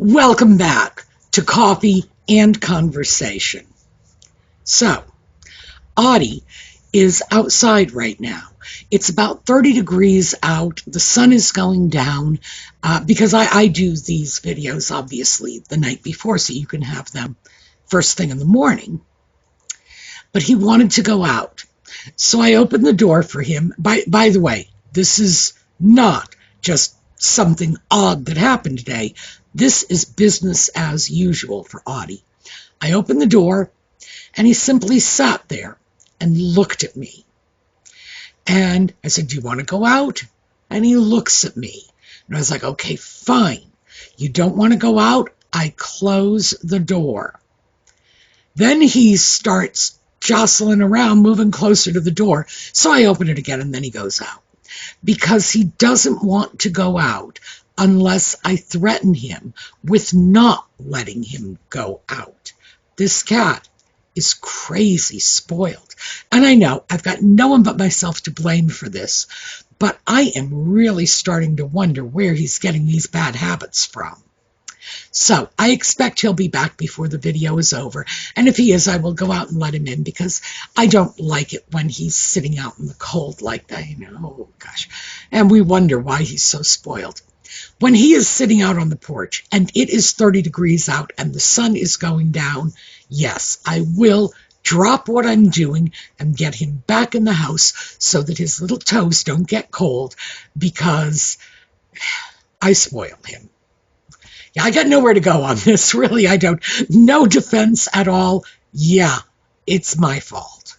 Welcome back to Coffee and Conversation. So, Audie is outside right now. It's about 30 degrees out. The sun is going down because I do these videos, obviously, the night before, so you can have them first thing in the morning. But he wanted to go out. So I opened the door for him. By the way, this is not just something odd that happened today. This is business as usual for Audie. I opened the door, and he simply sat there and looked at me. And I said, "Do you want to go out?" And he looks at me. And I was like, "Okay, fine. You don't want to go out?" I close the door. Then he starts jostling around, moving closer to the door. So I open it again, and then he goes out. Because he doesn't want to go out unless I threaten him with not letting him go out. This cat is crazy spoiled. And I know I've got no one but myself to blame for this, but I am really starting to wonder where he's getting these bad habits from. So I expect he'll be back before the video is over. And if he is, I will go out and let him in because I don't like it when he's sitting out in the cold like that. Oh, gosh. And we wonder why he's so spoiled. When he is sitting out on the porch and it is 30 degrees out and the sun is going down, yes, I will drop what I'm doing and get him back in the house so that his little toes don't get cold because I spoil him. Yeah, I got nowhere to go on this, really. I don't. No defense at all. Yeah, it's my fault.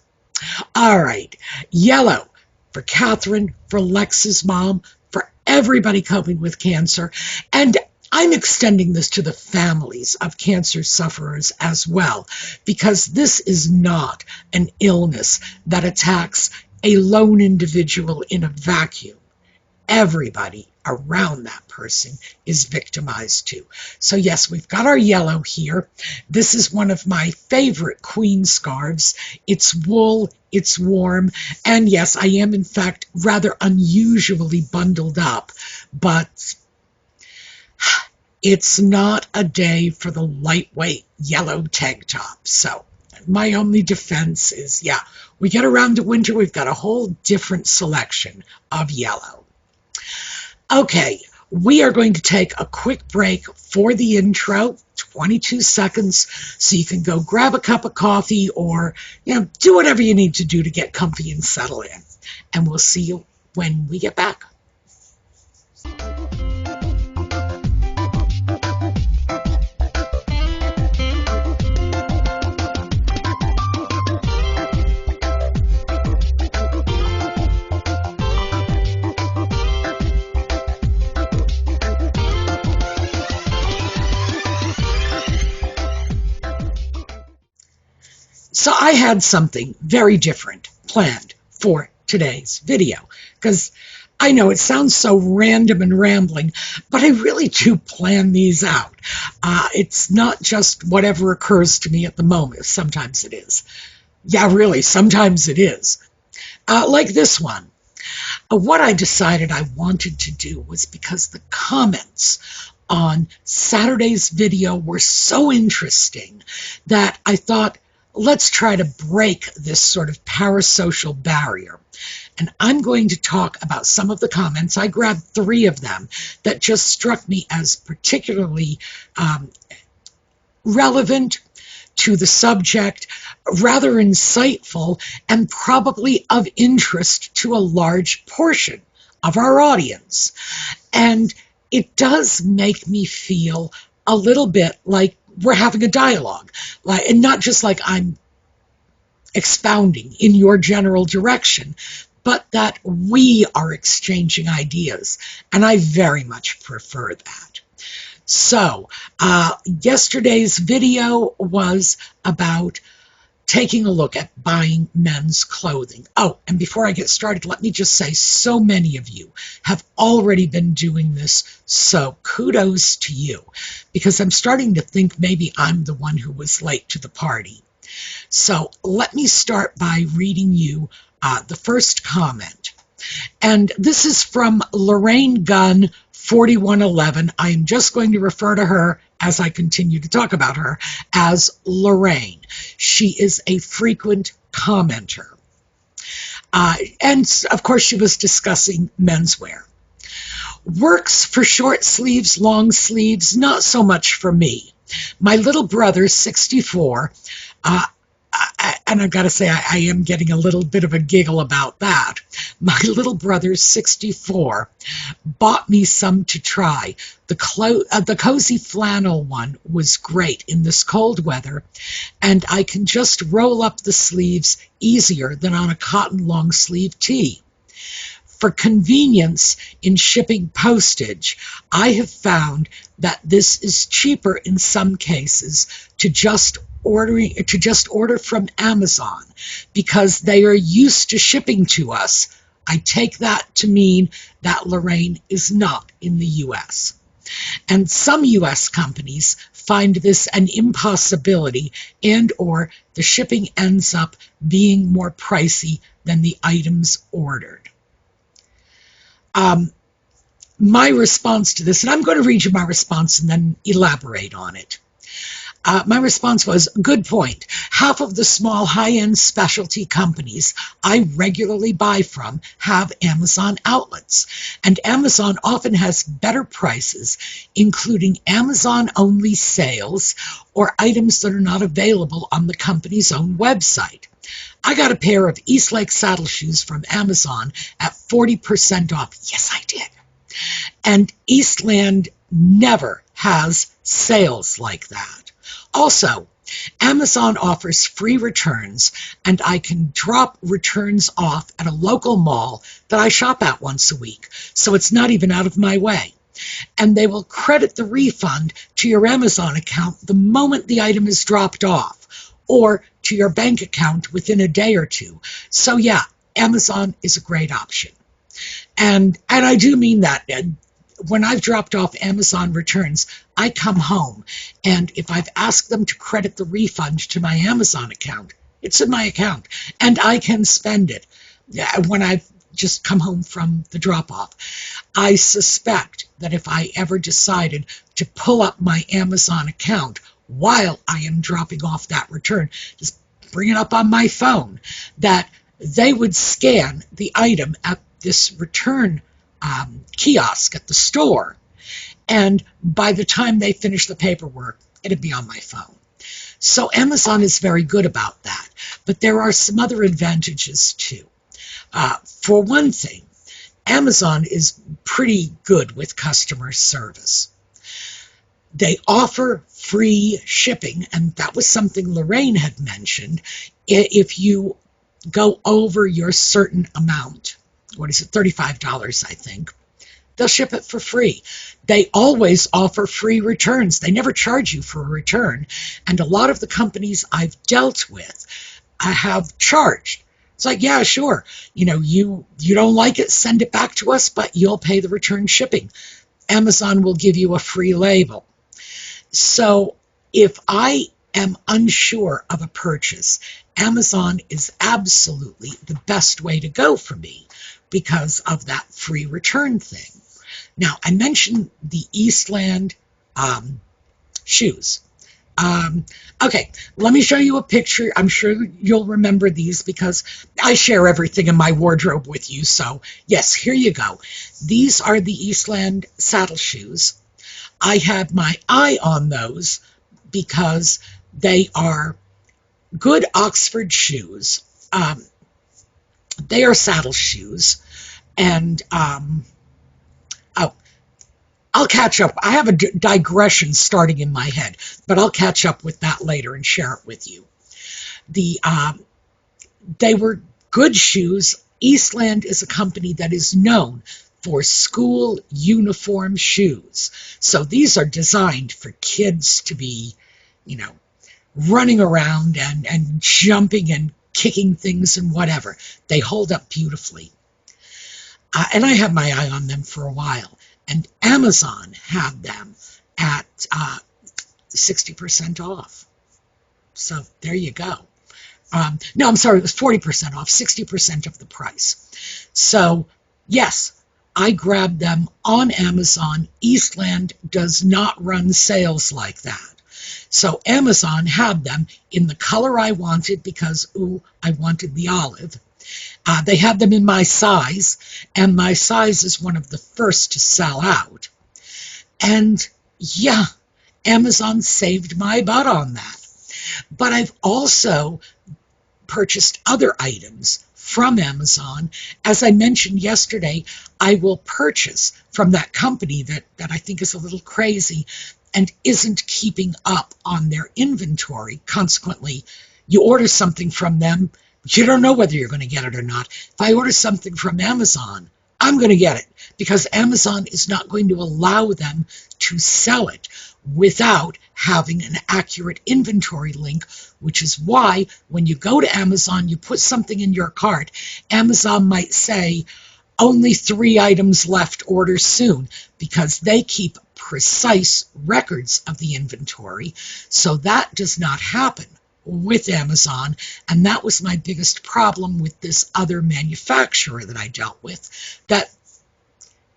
All right. Yellow for Catherine, for Lex's mom, for everybody coping with cancer. And I'm extending this to the families of cancer sufferers as well, because this is not an illness that attacks a lone individual in a vacuum. Everybody around that person is victimized too. So yes, we've got our yellow here. This is one of my favorite queen scarves. It's wool, it's warm, and yes, I am in fact rather unusually bundled up, but it's not a day for the lightweight yellow tank top. So my only defense is, yeah, we get around to winter, we've got a whole different selection of yellow. Okay, we are going to take a quick break for the intro, 22 seconds, so you can go grab a cup of coffee or, do whatever you need to do to get comfy and settle in. And we'll see you when we get back. So I had something very different planned for today's video, because I know it sounds so random and rambling, but I really do plan these out. It's not just whatever occurs to me at the moment. Sometimes it is. Yeah, really, sometimes it is. Like this one. What I decided I wanted to do was because the comments on Saturday's video were so interesting that I thought, let's try to break this sort of parasocial barrier. And I'm going to talk about some of the comments. I grabbed 3 of them that just struck me as particularly relevant to the subject, rather insightful, and probably of interest to a large portion of our audience. And it does make me feel a little bit like we're having a dialogue, and not just like I'm expounding in your general direction, but that we are exchanging ideas, and I very much prefer that. So, yesterday's video was about taking a look at buying men's clothing. Oh, and before I get started, let me just say so many of you have already been doing this, so kudos to you, because I'm starting to think maybe I'm the one who was late to the party. So let me start by reading you the first comment. And this is from Lorraine Gunn 4111. I am just going to refer to her, as I continue to talk about her, as Lorraine. She is a frequent commenter. And of course, she was discussing menswear. Works for short sleeves, long sleeves, not so much for me. My little brother, 64, and I've got to say, I am getting a little bit of a giggle about that. My little brother, 64, bought me some to try. The cozy flannel one was great in this cold weather, and I can just roll up the sleeves easier than on a cotton long sleeve tee. For convenience in shipping postage, I have found that this is cheaper in some cases to just order from Amazon because they are used to shipping to us. I take that to mean that Lorraine is not in the US. And some US companies find this an impossibility, and or the shipping ends up being more pricey than the items ordered. My response to this, and I'm going to read you my response and then elaborate on it. My response was, good point. Half of the small high-end specialty companies I regularly buy from have Amazon outlets, and Amazon often has better prices, including Amazon-only sales or items that are not available on the company's own website. I got a pair of Eastlake saddle shoes from Amazon at 40% off. Yes, I did. And Eastland never has sales like that. Also, Amazon offers free returns, and I can drop returns off at a local mall that I shop at once a week, so it's not even out of my way. And they will credit the refund to your Amazon account the moment the item is dropped off, or to your bank account within a day or two. So yeah, Amazon is a great option. And I do mean that. When I've dropped off Amazon returns, I come home, and if I've asked them to credit the refund to my Amazon account, it's in my account, and I can spend it when I've just come home from the drop-off. I suspect that if I ever decided to pull up my Amazon account while I am dropping off that return, just bring it up on my phone, that they would scan the item at this return kiosk at the store, and by the time they finish the paperwork, it'd be on my phone. So Amazon is very good about that, but there are some other advantages too. For one thing, Amazon is pretty good with customer service. They offer free shipping, and that was something Lorraine had mentioned. If you go over your certain amount, what is it, $35, I think, they'll ship it for free. They always offer free returns. They never charge you for a return. And a lot of the companies I've dealt with have charged. It's like, yeah, sure. You don't like it, send it back to us, but you'll pay the return shipping. Amazon will give you a free label. So if I am unsure of a purchase, Amazon is absolutely the best way to go for me because of that free return thing. Now, I mentioned the Eastland shoes. Okay, let me show you a picture. I'm sure you'll remember these because I share everything in my wardrobe with you. So, yes, here you go. These are the Eastland saddle shoes. I had my eye on those because they are good Oxford shoes. They are saddle shoes. And, I'll catch up. I have a digression starting in my head, but I'll catch up with that later and share it with you. They were good shoes. Eastland is a company that is known for school uniform shoes. So these are designed for kids to be, running around and jumping and kicking things and whatever. They hold up beautifully. And I had my eye on them for a while. And Amazon had them at 60% off. So there you go. No, I'm sorry, it was 40% off, 60% of the price. So, yes, I grabbed them on Amazon. Eastland does not run sales like that. So Amazon had them in the color I wanted because, ooh, I wanted the olive. They had them in my size, and my size is one of the first to sell out. And yeah, Amazon saved my butt on that. But I've also purchased other items from Amazon. As I mentioned yesterday, I will purchase from that company that I think is a little crazy and isn't keeping up on their inventory. Consequently, you order something from them, but you don't know whether you're going to get it or not. If I order something from Amazon, I'm going to get it because Amazon is not going to allow them to sell it without having an accurate inventory link, which is why when you go to Amazon, you put something in your cart, Amazon might say, only 3 items left, order soon, because they keep precise records of the inventory. So that does not happen with Amazon, and that was my biggest problem with this other manufacturer that I dealt with, that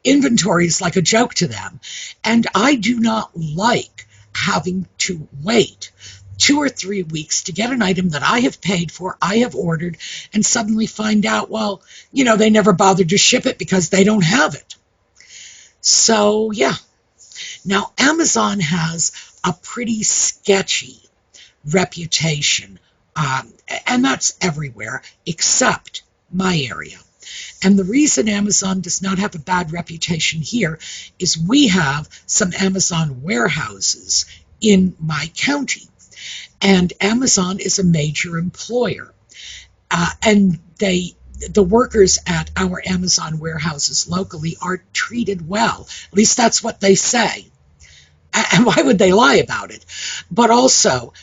inventory is like a joke to them. And I do not like having to wait 2 or 3 weeks to get an item that I have paid for, I have ordered, and suddenly find out, well, they never bothered to ship it because they don't have it. So, yeah. Now, Amazon has a pretty sketchy reputation, and that's everywhere except my area. And the reason Amazon does not have a bad reputation here is we have some Amazon warehouses in my county. And Amazon is a major employer. And the workers at our Amazon warehouses locally are treated well. At least that's what they say. And why would they lie about it? But also,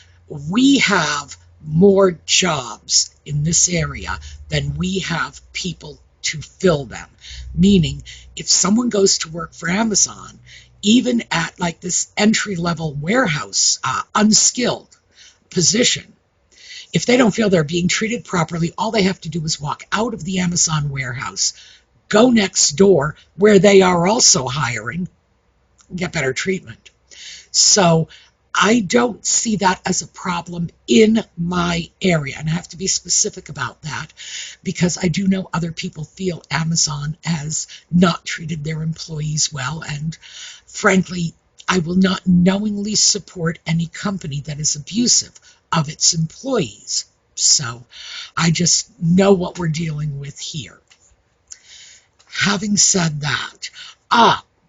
we have more jobs in this area than we have people to fill them. Meaning, if someone goes to work for Amazon, even at like this entry-level warehouse, unskilled position, if they don't feel they're being treated properly, all they have to do is walk out of the Amazon warehouse, go next door where they are also hiring, get better treatment. So I don't see that as a problem in my area. And I have to be specific about that because I do know other people feel Amazon has not treated their employees well. And frankly, I will not knowingly support any company that is abusive of its employees. So I just know what we're dealing with here. Having said that,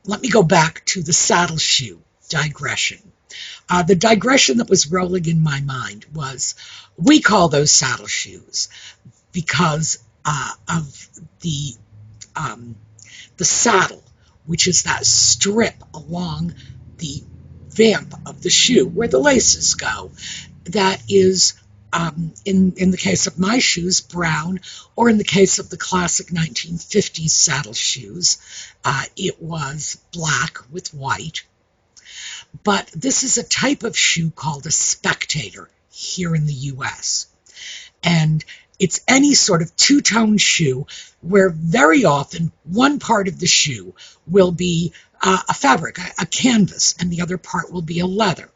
let me go back to the saddle shoe digression. The digression that was rolling in my mind was, we call those saddle shoes because of the saddle, which is that strip along the vamp of the shoe where the laces go. That is, in the case of my shoes, brown, or in the case of the classic 1950s saddle shoes, it was black with white. But this is a type of shoe called a spectator here in the U.S. And it's any sort of two-tone shoe where very often one part of the shoe will be a fabric, a canvas, and the other part will be a leather.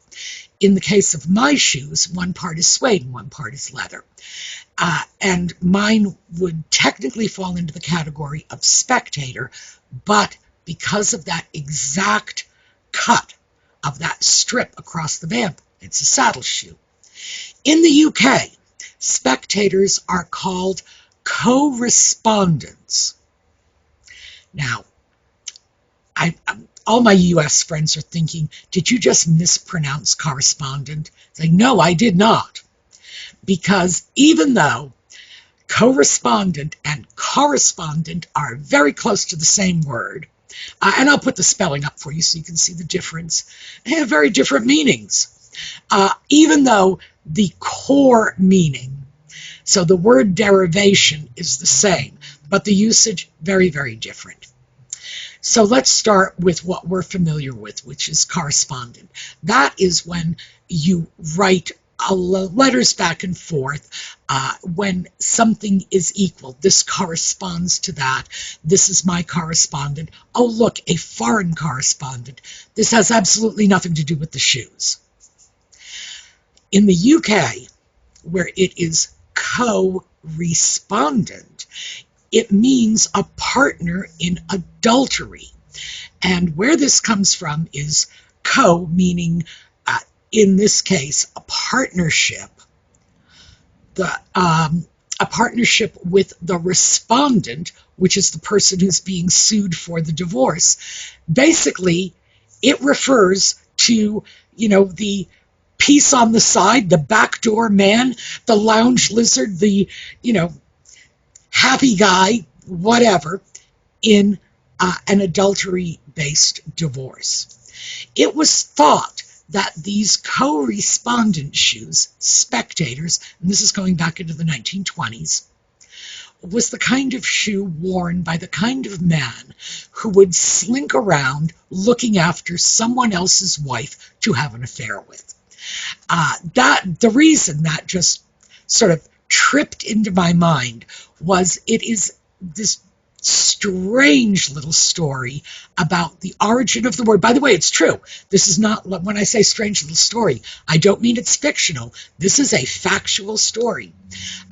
In the case of my shoes, one part is suede and one part is leather. And mine would technically fall into the category of spectator, but because of that exact cut of that strip across the vamp, it's a saddle shoe. In the UK, spectators are called correspondents. Now, all my US friends are thinking, did you just mispronounce correspondent? It's like, no, I did not. Because even though correspondent and correspondent are very close to the same word, and I'll put the spelling up for you so you can see the difference, they have very different meanings. Even though the core meaning, so the word derivation is the same, but the usage very, very different. So let's start with what we're familiar with, which is correspondent. That is when you write letters back and forth when something is equal. This corresponds to that. This is my correspondent. Oh, look, a foreign correspondent. This has absolutely nothing to do with the shoes. In the UK, where it is co-respondent, it means a partner in adultery. And where this comes from is co, meaning in this case, a partnership. A partnership with the respondent, which is the person who's being sued for the divorce. Basically, it refers to, the piece on the side, the backdoor man, the lounge lizard, the, happy guy, whatever, in an adultery-based divorce. It was thought that these co-respondent shoes, spectators, and this is going back into the 1920s, was the kind of shoe worn by the kind of man who would slink around looking after someone else's wife to have an affair with. The reason that just sort of tripped into my mind was it is this strange little story about the origin of the word. By the way, it's true. This is not, when I say strange little story, I don't mean it's fictional. This is a factual story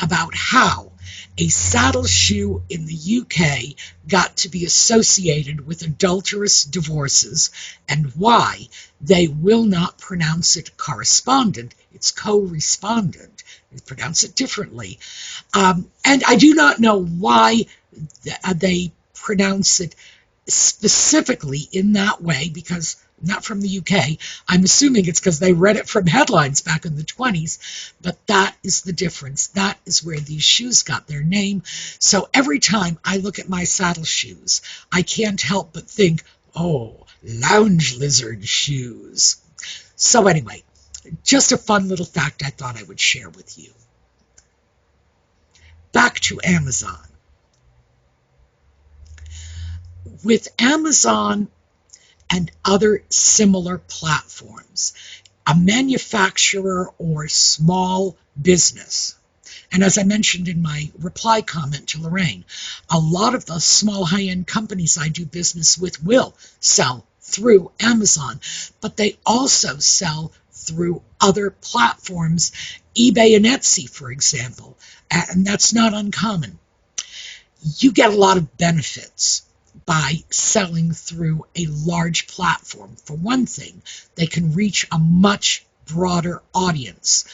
about how a saddle shoe in the UK got to be associated with adulterous divorces and why they will not pronounce it correspondent. It's co-respondent. They pronounce it differently. And I do not know why they pronounce it specifically in that way, because not from the UK. I'm assuming it's because they read it from headlines back in the 20s, but that is the difference. That is where these shoes got their name. So every time I look at my saddle shoes, I can't help but think, oh, lounge lizard shoes. So anyway, just a fun little fact I thought I would share with you. Back to Amazon. With Amazon and other similar platforms, a manufacturer or small business, and as I mentioned in my reply comment to Lorraine, a lot of the small high-end companies I do business with will sell through Amazon, but they also sell through other platforms, eBay and Etsy, for example, and that's not uncommon. You get a lot of benefits by selling through a large platform. For one thing, they can reach a much broader audience.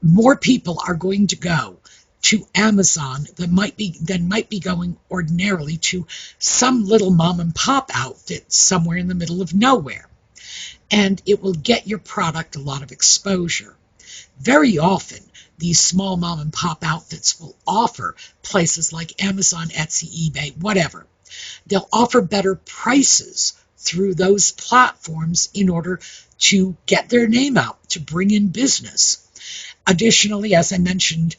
More people are going to go to Amazon than might be going ordinarily to some little mom and pop outfit somewhere in the middle of nowhere. And it will get your product a lot of exposure. Very often, these small mom and pop outfits will offer places like Amazon, Etsy, eBay, whatever. They'll offer better prices through those platforms in order to get their name out, to bring in business. Additionally, as I mentioned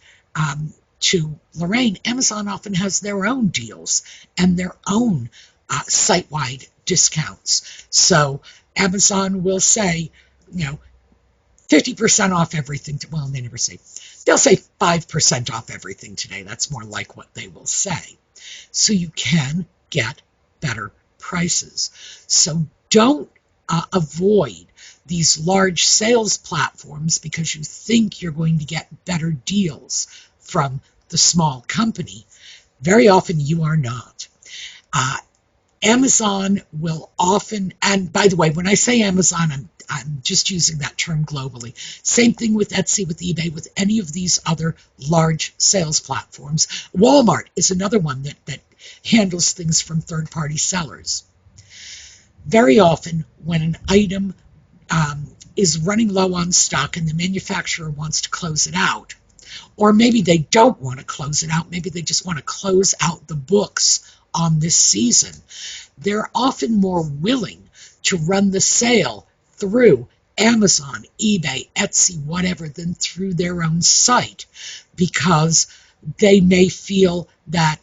to Lorraine, Amazon often has their own deals and their own site-wide discounts. So Amazon will say, 50% off everything. Well, they never say. They'll say 5% off everything today. That's more like what they will say. So you can get better prices. So don't avoid these large sales platforms because you think you're going to get better deals from the small company. Very often you are not. Amazon will often, and by the way, when I say Amazon, I'm just using that term globally. Same thing with Etsy, with eBay, with any of these other large sales platforms. Walmart is another one that handles things from third-party sellers. Very often, when an item is running low on stock and the manufacturer wants to close it out, or maybe they don't want to close it out, maybe they just want to close out the books on this season, they're often more willing to run the sale through Amazon, eBay, Etsy, whatever, than through their own site, because they may feel that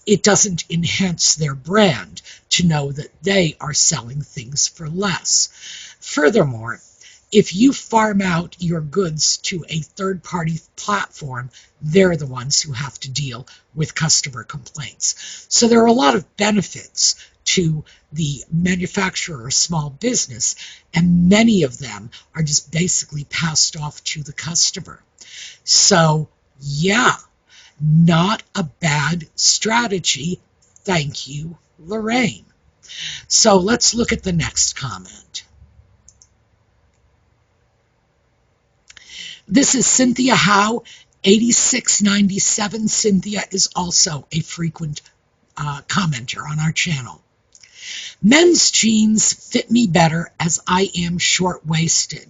it doesn't enhance their brand to know that they are selling things for less. Furthermore, if you farm out your goods to a third-party platform, they're the ones who have to deal with customer complaints. So there are a lot of benefits to the manufacturer or small business, and many of them are just basically passed off to the customer. So, yeah, not a bad strategy. Thank you, Lorraine. So let's look at the next comment. This is Cynthia Howe, 8697. Cynthia is also a frequent commenter on our channel. Men's jeans fit me better as I am short-waisted.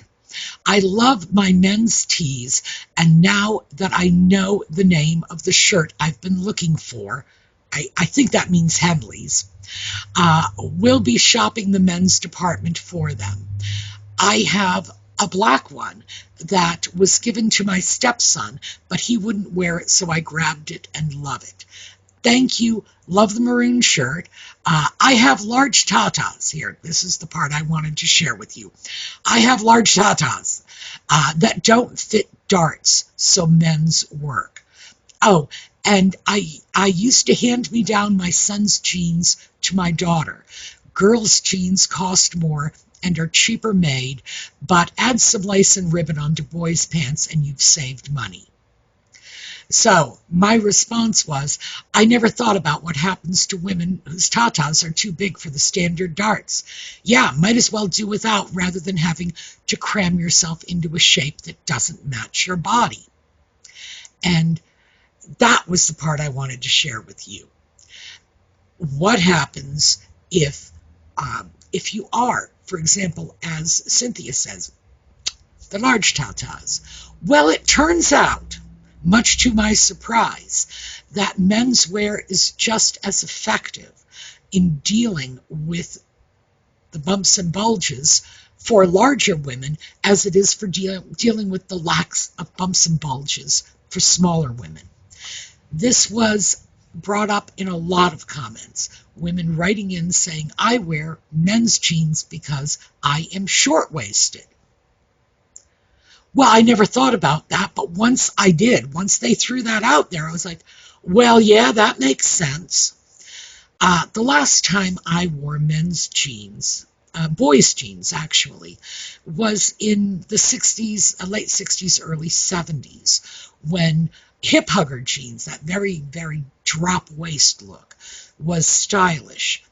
I love my men's tees, and now that I know the name of the shirt I've been looking for, I think that means Henley's, we'll be shopping the men's department for them. I have a black one that was given to my stepson, but he wouldn't wear it, so I grabbed it and love it. Thank you. Love the maroon shirt. I have large tatas here. This is the part I wanted to share with you. I have large tatas that don't fit darts, so men's work. Oh, and I used to hand me down my son's jeans to my daughter. Girls' jeans cost more and are cheaper made, but add some lace and ribbon onto boys' pants and you've saved money. So my response was, I never thought about what happens to women whose tatas are too big for the standard darts. Yeah, might as well do without rather than having to cram yourself into a shape that doesn't match your body. And that was the part I wanted to share with you. What happens if you are, for example, as Cynthia says, the large tatas? Well, it turns out, much to my surprise, that menswear is just as effective in dealing with the bumps and bulges for larger women as it is for dealing with the lack of bumps and bulges for smaller women. This was brought up in a lot of comments. Women writing in saying, I wear men's jeans because I am short-waisted. Well, I never thought about that, but once I did, once they threw that out there, I was like, well, yeah, that makes sense. The last time I wore men's jeans, boys' jeans actually, was in the 60s, late 60s, early 70s, when hip hugger jeans, that very, very drop waist look, was stylish.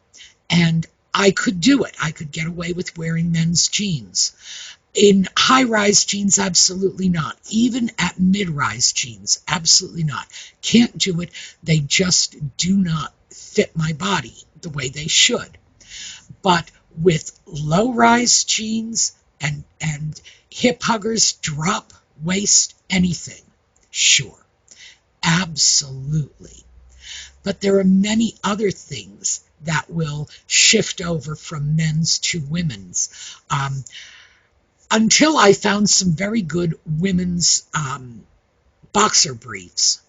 And I could do it. I could get away with wearing men's jeans. In high-rise jeans, absolutely not. Even at mid-rise jeans, absolutely not. Can't do it. They just do not fit my body the way they should. But with low-rise jeans and hip huggers, drop waist, anything, sure, absolutely. But there are many other things that will shift over from men's to women's. Until I found some very good women's boxer briefs.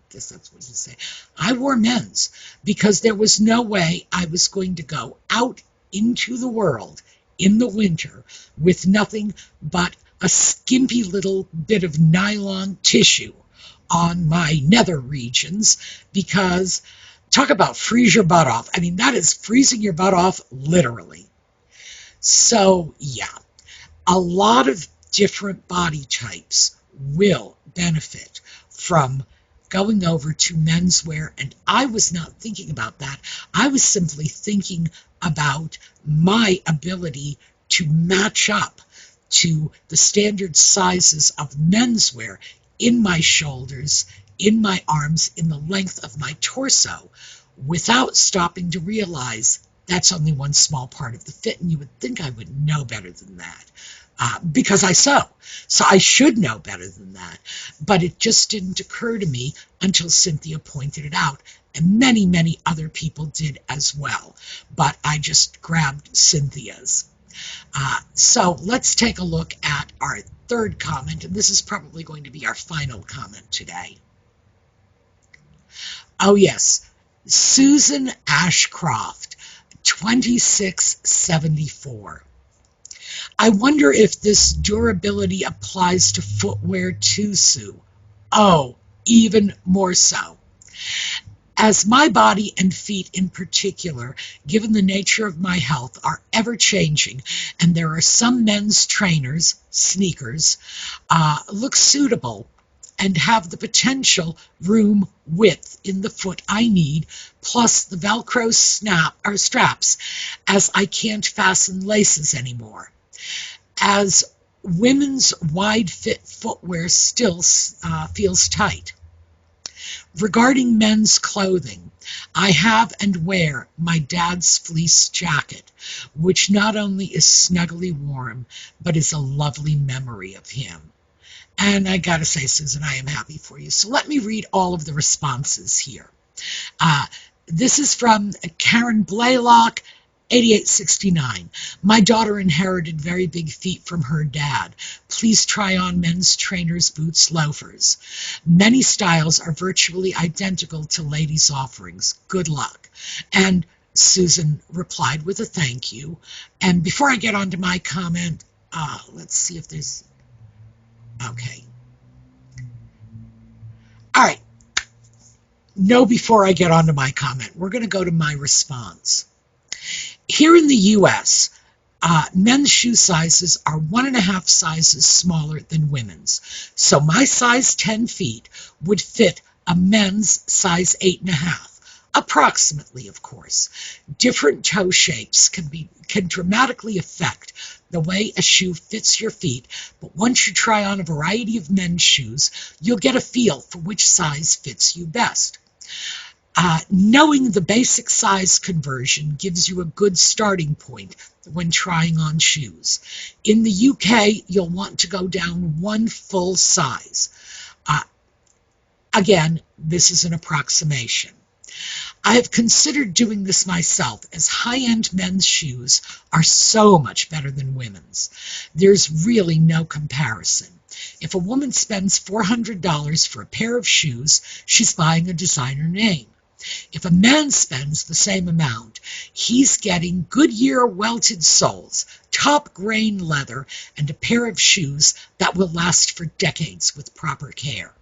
I guess that's what you say. I wore men's because there was no way I was going to go out into the world in the winter with nothing but a skimpy little bit of nylon tissue on my nether regions, because talk about freeze your butt off. I mean, that is freezing your butt off literally. So, yeah. A lot of different body types will benefit from going over to menswear, and I was not thinking about that. I was simply thinking about my ability to match up to the standard sizes of menswear in my shoulders, in my arms, in the length of my torso, without stopping to realize that's only one small part of the fit, and you would think I would know better than that. Because I sew. So I should know better than that. But it just didn't occur to me until Cynthia pointed it out. And many, many other people did as well. But I just grabbed Cynthia's. So let's take a look at our third comment. And this is probably going to be our final comment today. Oh, yes. Susan Ashcroft, 2674. I wonder if this durability applies to footwear too, Sue. Oh, even more so. As my body and feet in particular, given the nature of my health, are ever changing, and there are some men's trainers, sneakers, look suitable and have the potential room width in the foot I need, plus the Velcro straps, as I can't fasten laces anymore. As women's wide fit footwear still feels tight. Regarding men's clothing, I have and wear my dad's fleece jacket, which not only is snugly warm, but is a lovely memory of him. And I gotta say, Susan, I am happy for you. So let me read all of the responses here. This is from Karen Blaylock, 8869. My daughter inherited very big feet from her dad. Please try on men's trainers, boots, loafers. Many styles are virtually identical to ladies' offerings. Good luck. And Susan replied with a thank you. And before I get on to my comment, let's see if there's... Okay. All right. No, before I get on to my comment, we're going to go to my response. Here in the U.S., men's shoe sizes are 1.5 sizes smaller than women's. So my size 10 feet would fit a men's size 8.5, approximately, of course. Different toe shapes can dramatically affect the way a shoe fits your feet, but once you try on a variety of men's shoes, you'll get a feel for which size fits you best. Knowing the basic size conversion gives you a good starting point when trying on shoes. In the UK, you'll want to go down one full size. Again, this is an approximation. I have considered doing this myself, as high-end men's shoes are so much better than women's. There's really no comparison. If a woman spends $400 for a pair of shoes, she's buying a designer name. If a man spends the same amount, he's getting Goodyear welted soles, top grain leather, and a pair of shoes that will last for decades with proper care.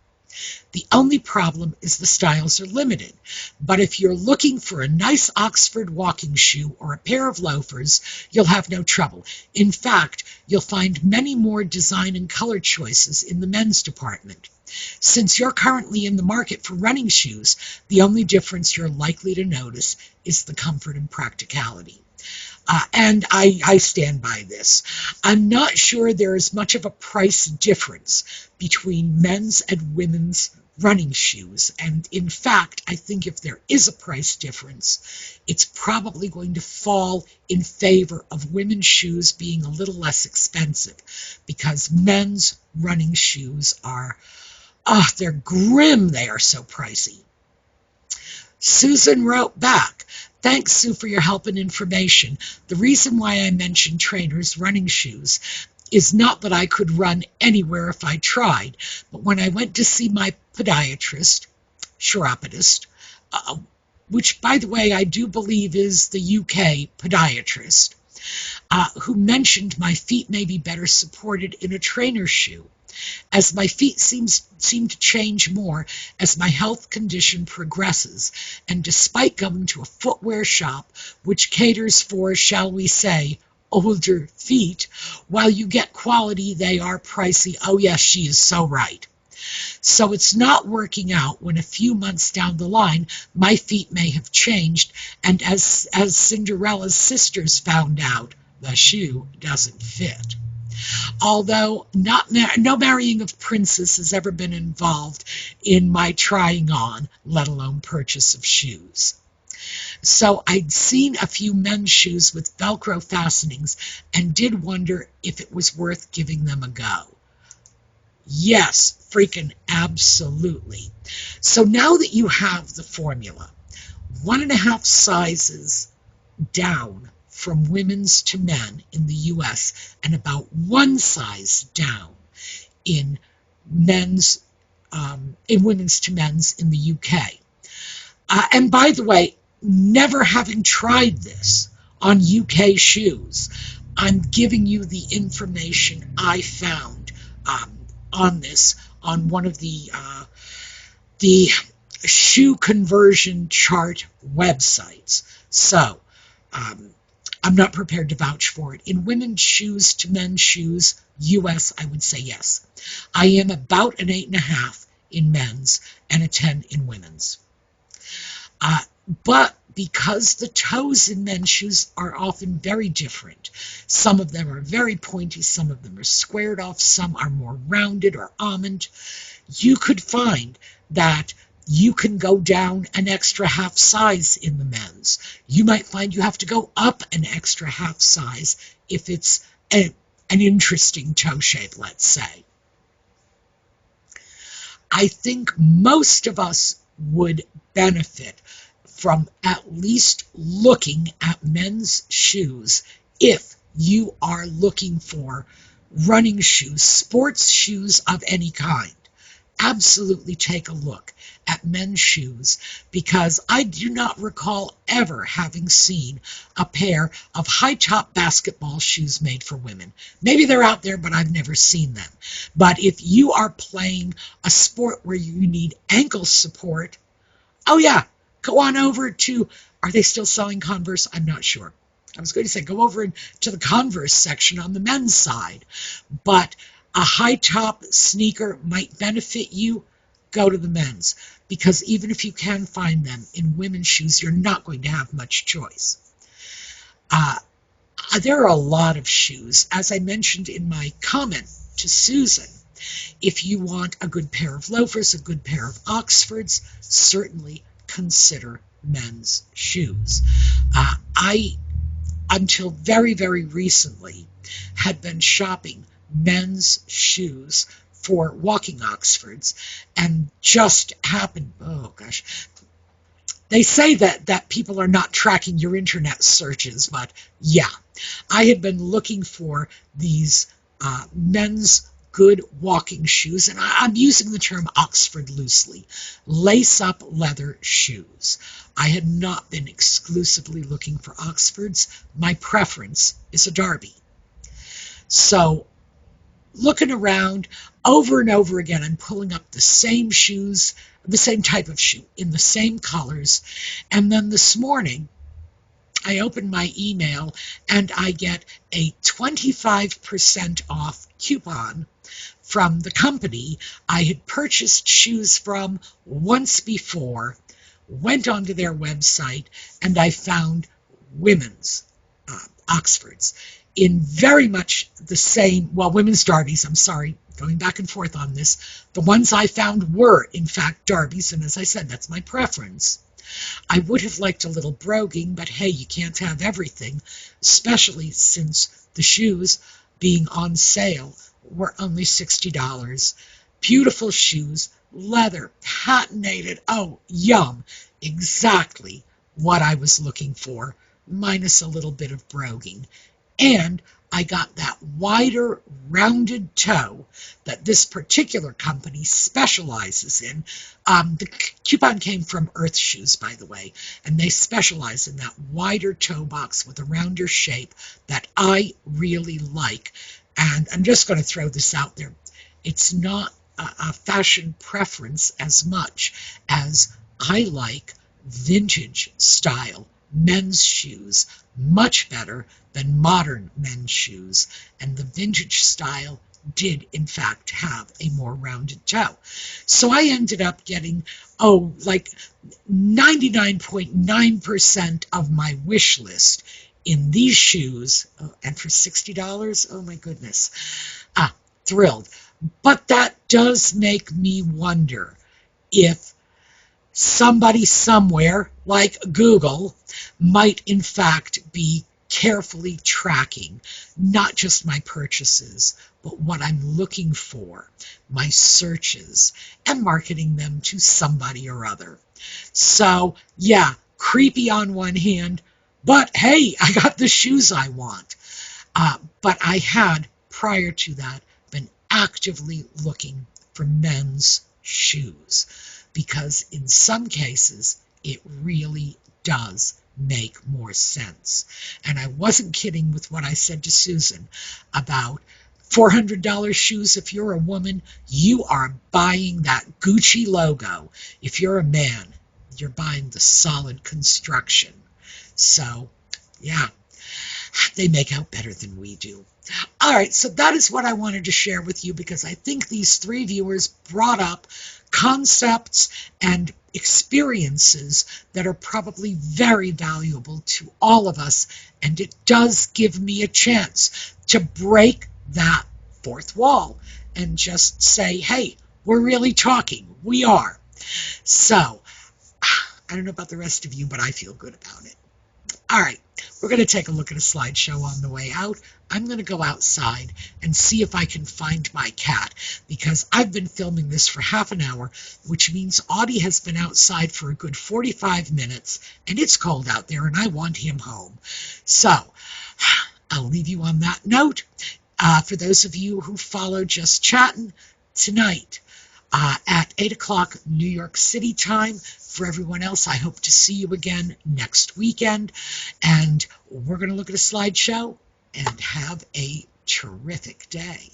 The only problem is the styles are limited, but if you're looking for a nice Oxford walking shoe or a pair of loafers, you'll have no trouble. In fact, you'll find many more design and color choices in the men's department. Since you're currently in the market for running shoes, the only difference you're likely to notice is the comfort and practicality. And I stand by this. I'm not sure there is much of a price difference between men's and women's running shoes. And in fact, I think if there is a price difference, it's probably going to fall in favor of women's shoes being a little less expensive, because men's running shoes are, they're grim. They are so pricey. Susan wrote back, "Thanks, Sue, for your help and information. The reason why I mentioned trainers' running shoes is not that I could run anywhere if I tried, but when I went to see my podiatrist, chiropodist, which, by the way, I do believe is the UK podiatrist, who mentioned my feet may be better supported in a trainer's shoe. As my feet seem to change more as my health condition progresses, and despite going to a footwear shop which caters for, shall we say, older feet, while you get quality, they are pricey." Oh yes, she is so right. "So it's not working out when a few months down the line my feet may have changed, and as Cinderella's sisters found out, the shoe doesn't fit. Although no marrying of princes has ever been involved in my trying on, let alone purchase of shoes. So I'd seen a few men's shoes with Velcro fastenings and did wonder if it was worth giving them a go." Yes, freaking absolutely. So now that you have the formula, 1.5 sizes down from women's to men in the U.S. and about 1 size down in women's to men's in the U.K. And by the way, never having tried this on UK shoes, I'm giving you the information I found on this on one of the shoe conversion chart websites. So I'm not prepared to vouch for it. In women's shoes to men's shoes, US, I would say yes. I am about an 8.5 in men's and a 10 in women's. But because the toes in men's shoes are often very different, some of them are very pointy, some of them are squared off, some are more rounded or almond, you could find that you can go down an extra half size in the men's. You might find you have to go up an extra half size if it's an interesting toe shape, let's say. I think most of us would benefit from at least looking at men's shoes if you are looking for running shoes, sports shoes of any kind. Absolutely take a look at men's shoes, because I do not recall ever having seen a pair of high-top basketball shoes made for women. Maybe they're out there, but I've never seen them. But if you are playing a sport where you need ankle support, oh yeah, go on over to, are they still selling Converse? I'm not sure. I was going to say go over to the Converse section on the men's side. But a high-top sneaker might benefit you, go to the men's. Because even if you can find them in women's shoes, you're not going to have much choice. There are a lot of shoes. As I mentioned in my comment to Susan, if you want a good pair of loafers, a good pair of Oxfords, certainly consider men's shoes. I, until very, very recently, had been shopping men's shoes for walking Oxfords, and just happened, oh gosh, they say that people are not tracking your internet searches, but yeah, I had been looking for these men's good walking shoes, and I'm using the term Oxford loosely, lace-up leather shoes. I had not been exclusively looking for Oxfords. My preference is a Derby. So looking around over and over again, I'm pulling up the same shoes, the same type of shoe in the same colors. And then this morning, I open my email and I get a 25% off coupon from the company I had purchased shoes from once before, went onto their website, and I found women's Oxfords in very much the same, well, women's Darbys, I'm sorry, going back and forth on this. The ones I found were, in fact, Darbys, and as I said, that's my preference. I would have liked a little broguing, but hey, you can't have everything, especially since the shoes being on sale were only $60. Beautiful shoes, leather, patinated, oh, yum, exactly what I was looking for, minus a little bit of broguing. And I got that wider, rounded toe that this particular company specializes in. The coupon came from Earth Shoes, by the way, and they specialize in that wider toe box with a rounder shape that I really like. And I'm just going to throw this out there. It's not a fashion preference as much as I like vintage style men's shoes much better than modern men's shoes, and the vintage style did in fact have a more rounded toe. So I ended up getting, like 99.9% of my wish list in these shoes, and for $60, oh my goodness, thrilled. But that does make me wonder if somebody somewhere, like Google, might in fact be carefully tracking not just my purchases, but what I'm looking for, my searches, and marketing them to somebody or other. So, yeah, creepy on one hand, but hey, I got the shoes I want. But I had, prior to that, been actively looking for men's shoes, because in some cases, it really does make more sense. And I wasn't kidding with what I said to Susan about $400 shoes. If you're a woman, you are buying that Gucci logo. If you're a man, you're buying the solid construction. So, yeah, they make out better than we do. All right, so that is what I wanted to share with you, because I think these 3 viewers brought up concepts and experiences that are probably very valuable to all of us, and it does give me a chance to break that fourth wall and just say, hey, we're really talking. We are. So, I don't know about the rest of you, but I feel good about it. All right, we're going to take a look at a slideshow on the way out. I'm going to go outside and see if I can find my cat, because I've been filming this for half an hour, which means Audie has been outside for a good 45 minutes, and it's cold out there, and I want him home. So I'll leave you on that note. For those of you who follow Just Chattin', tonight at 8 o'clock New York City time. For everyone else, I hope to see you again next weekend. And we're going to look at a slideshow and have a terrific day.